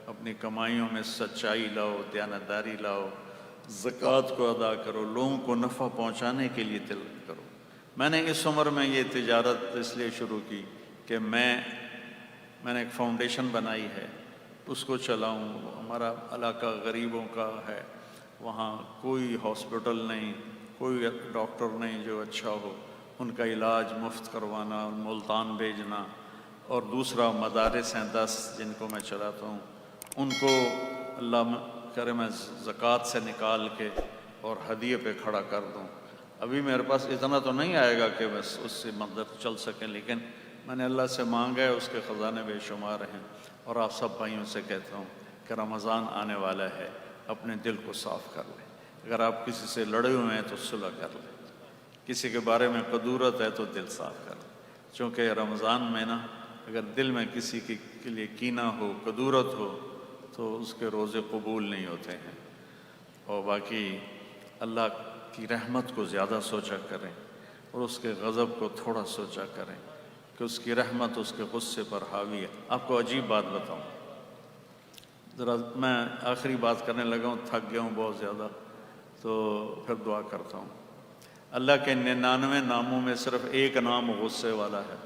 اپنی کمائیوں میں سچائی لاؤ، دیانتداری لاؤ، زکوٰۃ کو ادا کرو، لوگوں کو نفع پہنچانے کے لیے دل کرو۔ میں نے اس عمر میں یہ تجارت اس لیے شروع کی کہ میں نے ایک فاؤنڈیشن بنائی ہے، اس کو چلاؤں۔ ہمارا علاقہ غریبوں کا ہے، وہاں کوئی ہاسپٹل نہیں، کوئی ڈاکٹر نہیں جو اچھا ہو، ان کا علاج مفت کروانا، ملتان بھیجنا۔ اور دوسرا مدارس ہیں 10 جن کو میں چلاتا ہوں، ان کو اللہ کرے میں زکوٰۃ سے نکال کے اور ہدیے پہ کھڑا کر دوں۔ ابھی میرے پاس اتنا تو نہیں آئے گا کہ بس اس سے مدد چل سکیں، لیکن میں نے اللہ سے مانگا ہے، اس کے خزانے بے شمار ہیں۔ اور آپ سب بھائیوں سے کہتا ہوں کہ رمضان آنے والا ہے، اپنے دل کو صاف کر لیں۔ اگر آپ کسی سے لڑے ہوئے ہیں تو صلح کر لیں، کسی کے بارے میں قدورت ہے تو دل صاف کر لیں، چونکہ رمضان میں نا اگر دل میں کسی کے لیے کینہ ہو، قدورت ہو، تو اس کے روزے قبول نہیں ہوتے ہیں۔ اور باقی اللہ کی رحمت کو زیادہ سوچا کریں اور اس کے غضب کو تھوڑا سوچا کریں کہ اس کی رحمت اس کے غصے پر حاوی ہے۔ آپ کو عجیب بات بتاؤں، ذرا میں آخری بات کرنے لگا ہوں، تھک گیا ہوں بہت زیادہ، تو پھر دعا کرتا ہوں۔ اللہ کے 99 ناموں میں صرف ایک نام غصے والا ہے۔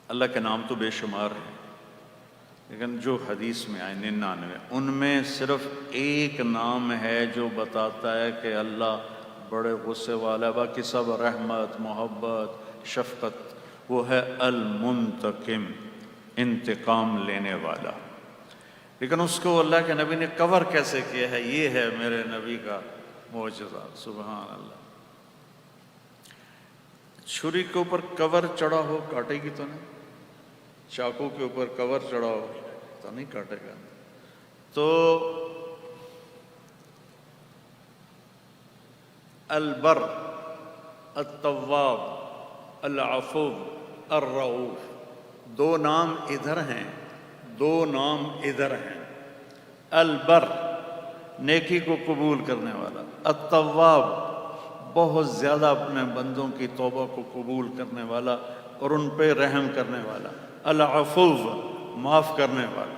اللہ کے نام تو بے شمار ہیں، لیکن جو حدیث میں آئے 99، ان میں صرف ایک نام ہے جو بتاتا ہے کہ اللہ بڑے غصے والا ہے، باقی سب رحمت، محبت، شفقت۔ وہ ہے المنتقم، انتقام لینے والا۔ لیکن اس کو اللہ کے نبی نے کور کیسے کیا ہے؟ یہ ہے میرے نبی کا معجزہ، سبحان اللہ۔ چھری کے اوپر کور چڑھا ہو کاٹے گی تو نہیں، چاقو کے اوپر کور چڑھا ہو تو نہیں کاٹے گا۔ تو البر، التواب، العفو، الرؤوف، دو نام ادھر ہیں، دو نام ادھر ہیں۔ البر نیکی کو قبول کرنے والا، التواب بہت زیادہ اپنے بندوں کی توبہ کو قبول کرنے والا اور ان پہ رحم کرنے والا، العفو معاف کرنے والا،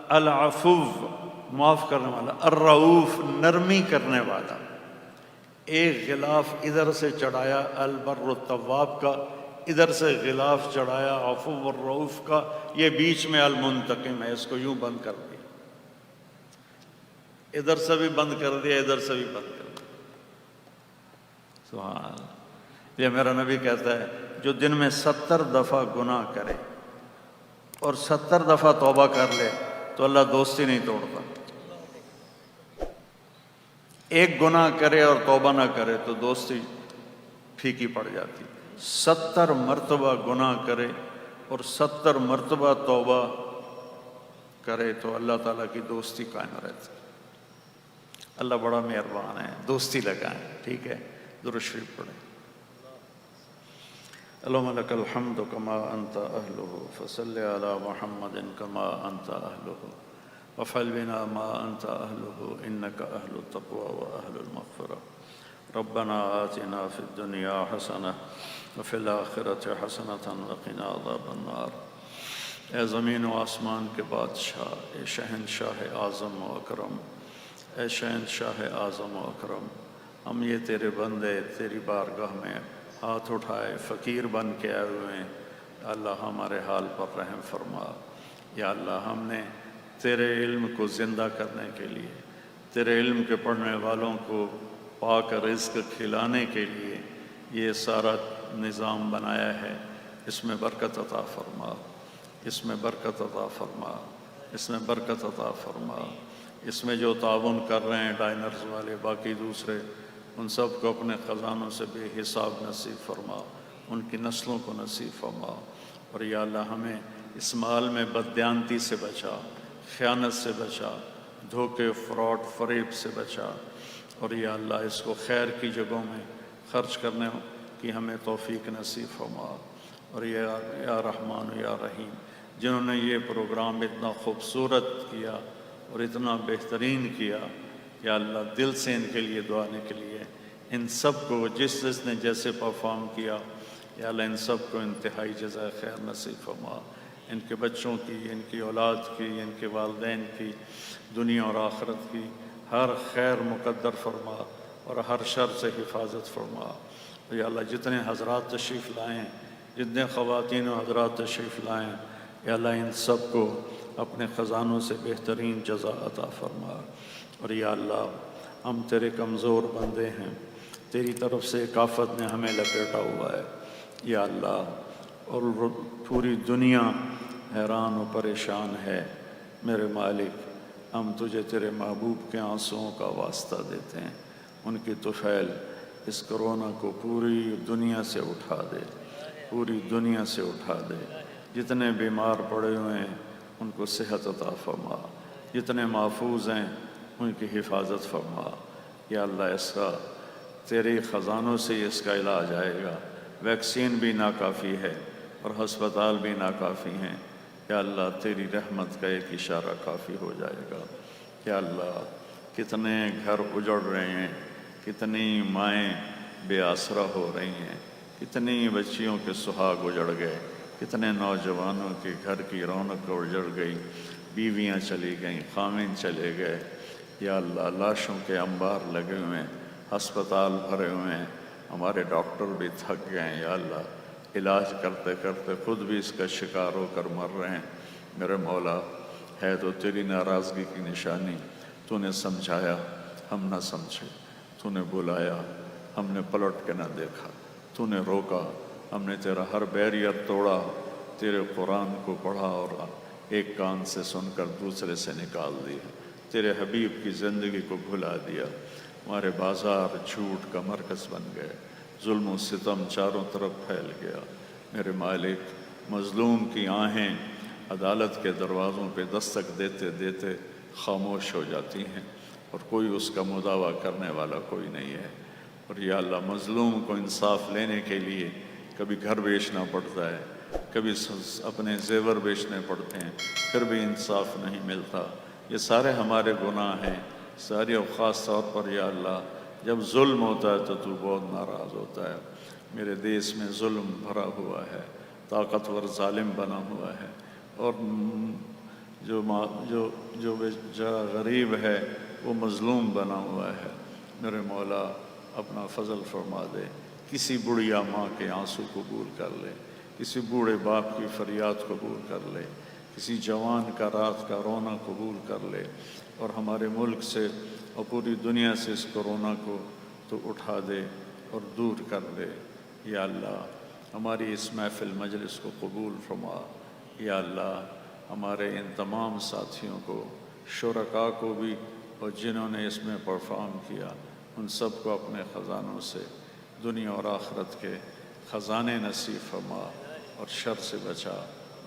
العفو معاف کرنے والا، الرؤوف نرمی کرنے والا۔ ایک غلاف ادھر سے چڑھایا البر التواب کا، ادھر سے غلاف چڑھایا عفو الرؤوف کا، یہ بیچ میں المنتقم ہے، اس کو یوں بند کر دیا، ادھر سے بھی بند کر دیا، ادھر سے بھی بند کر دیا۔ سبحان اللہ۔ یہ میرا نبی کہتا ہے جو دن میں 70 دفعہ گناہ کرے اور 70 دفعہ توبہ کر لے تو اللہ دوستی نہیں توڑتا۔ ایک گناہ کرے اور توبہ نہ کرے تو دوستی پھیکی پڑ جاتی۔ 70 مرتبہ گناہ کرے اور 70 مرتبہ توبہ کرے تو اللہ تعالیٰ کی دوستی قائم رہتی۔ اللہ بڑا مہربان ہے، دوستی لگائیں، ٹھیک ہے؟ درود شریف پڑھیں۔ اللہم لک الحمد کما انت اہلہ فصل علی محمد کما انت اہلہ وفعل بنا ما انت اہلہ انک اہل التقوی و اہل المغفرہ۔ ربنا آتنا فی الدنیا حسنہ وفی الآخرۃ حسنۃ وقنا عذاب النار۔ اے زمین و آسمان کے بادشاہ، اے شہنشاہ اعظم و اکرم، اے شہنشاہ اعظم و اکرم، ہم یہ تیرے بندے تیری بارگاہ میں ہاتھ اٹھائے فقیر بن کے آئے ہوئے ہیں، اللہ ہمارے حال پر رحم فرما۔ یا اللہ ہم نے تیرے علم کو زندہ کرنے کے لیے، تیرے علم کے پڑھنے والوں کو پاک رزق کھلانے کے لیے یہ سارا نظام بنایا ہے، اس میں برکت عطا فرما، اس میں برکت عطا فرما، اس میں برکت عطا فرما۔ اس میں جو تعاون کر رہے ہیں ڈائنرز والے، باقی دوسرے، ان سب کو اپنے خزانوں سے بے حساب نصیب فرما، ان کی نسلوں کو نصیب فرما۔ اور یا اللہ ہمیں اس مال میں بددیانتی سے بچا، خیانت سے بچا، دھوکے فراڈ فریب سے بچا، اور یا اللہ اس کو خیر کی جگہوں میں خرچ کرنے کی ہمیں توفیق نصیب فرما۔ اور یا رحمان یا رحیم، جنہوں نے یہ پروگرام اتنا خوبصورت کیا اور اتنا بہترین کیا، یا اللہ دل سے ان کے لیے دعا نکلی ہے، ان سب کو جس نے جیسے پرفارم کیا، یا اللہ ان سب کو انتہائی جزائے خیر نصیب فرما، ان کے بچوں کی، ان کی اولاد کی، ان کے والدین کی، دنیا اور آخرت کی ہر خیر مقدر فرما اور ہر شر سے حفاظت فرما۔ یا اللہ جتنے حضرات تشریف لائیں، جتنے خواتین و حضرات تشریف لائیں، یا اللہ ان سب کو اپنے خزانوں سے بہترین جزا عطا فرما۔ اور یا اللہ ہم تیرے کمزور بندے ہیں، تیری طرف سے ایک آفت نے ہمیں لپیٹا ہوا ہے یا اللہ، اور پوری دنیا حیران و پریشان ہے میرے مالک۔ ہم تجھے تیرے محبوب کے آنسوؤں کا واسطہ دیتے ہیں، ان کی طفیل اس کرونا کو پوری دنیا سے اٹھا دے، پوری دنیا سے اٹھا دے۔ جتنے بیمار پڑے ہوئے ہیں ان کو صحت عطا فرما، جتنے محفوظ ہیں ان کی حفاظت فرما۔ یا اللہ اس کا تیرے خزانوں سے اس کا علاج آئے گا، ویکسین بھی ناکافی ہے اور ہسپتال بھی ناکافی ہیں، یا اللہ تیری رحمت کا ایک اشارہ کافی ہو جائے گا۔ یا اللہ کتنے گھر اجڑ رہے ہیں، کتنی مائیں بے آسرا ہو رہی ہیں، کتنی بچیوں کے سہاگ اجڑ گئے، کتنے نوجوانوں کے گھر کی رونق اجڑ گئی، بیویاں چلی گئیں، خامن چلے گئے۔ یا اللہ لاشوں کے انبار لگے ہوئے ہیں، ہسپتال بھرے ہوئے ہیں، ہمارے ڈاکٹر بھی تھک گئے ہیں، یا اللہ علاج کرتے کرتے خود بھی اس کا شکار ہو کر مر رہے ہیں۔ میرے مولا ہے تو تیری ناراضگی کی نشانی، تو نے سمجھایا ہم نہ سمجھے، تو نے بلایا ہم نے پلٹ کے نہ دیکھا، تو نے روکا ہم نے تیرا ہر بیریئر توڑا، تیرے قرآن کو پڑھا اور ایک کان سے سن کر دوسرے سے نکال دیا، تیرے حبیب کی زندگی کو بھلا دیا۔ ہمارے بازار جھوٹ کا مرکز بن گئے، ظلم و ستم چاروں طرف پھیل گیا۔ میرے مالک مظلوم کی آہیں عدالت کے دروازوں پہ دستک دیتے دیتے خاموش ہو جاتی ہیں اور کوئی اس کا مداوع کرنے والا کوئی نہیں ہے۔ اور یا اللہ مظلوم کو انصاف لینے کے لیے کبھی گھر بیچنا پڑتا ہے، کبھی اپنے زیور بیچنے پڑتے ہیں، پھر بھی انصاف نہیں ملتا۔ یہ سارے ہمارے گناہ ہیں ساری، اور خاص طور پر یا اللہ جب ظلم ہوتا ہے تو بہت ناراض ہوتا ہے۔ میرے دیس میں ظلم بھرا ہوا ہے، طاقتور ظالم بنا ہوا ہے، اور جو بیچارہ غریب ہے وہ مظلوم بنا ہوا ہے۔ میرے مولا اپنا فضل فرما دے، کسی بڑھیا ماں کے آنسو قبول کر لے، کسی بوڑھے باپ کی فریاد قبول کر لے، کسی جوان کا رات کا رونا قبول کر لے، اور ہمارے ملک سے اور پوری دنیا سے اس کورونا کو تو اٹھا دے اور دور کر دے۔ یا اللہ ہماری اس محفل مجلس کو قبول فرما۔ یا اللہ ہمارے ان تمام ساتھیوں کو، شرکاء کو بھی، اور جنہوں نے اس میں پرفارم کیا، ان سب کو اپنے خزانوں سے دنیا اور آخرت کے خزانے نصیب فرما اور شر سے بچا۔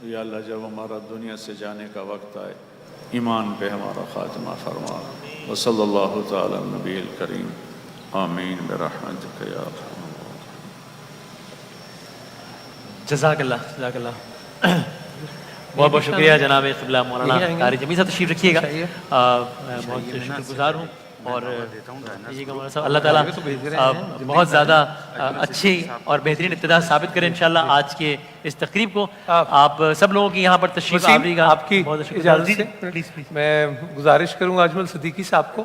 یا اللہ جب ہمارا دنیا سے جانے کا وقت آئے ایمان پہ ہمارا خاتمہ فرما۔ وصلی اللہ تعالی نبی الکریم، آمین برحمتک یا ارحم الراحمین۔ جزاک اللہ، جزاک اللہ، بہت بہت شکریہ جناب قبلہ مولانا قاری جمیل صاحب، تشریف رکھیے گا۔ بہت شکر گزار ہوں، اور مولانا صاحب اللہ تعالیٰ بہت زیادہ اچھی اور بہترین ابتدا ثابت کریں انشاءاللہ آج کے اس تقریب کو۔ آپ سب لوگوں کی یہاں پر تشریف آوری کا آپ کی اجازت سے میں گزارش کروں گا اجمل صدیقی صاحب کو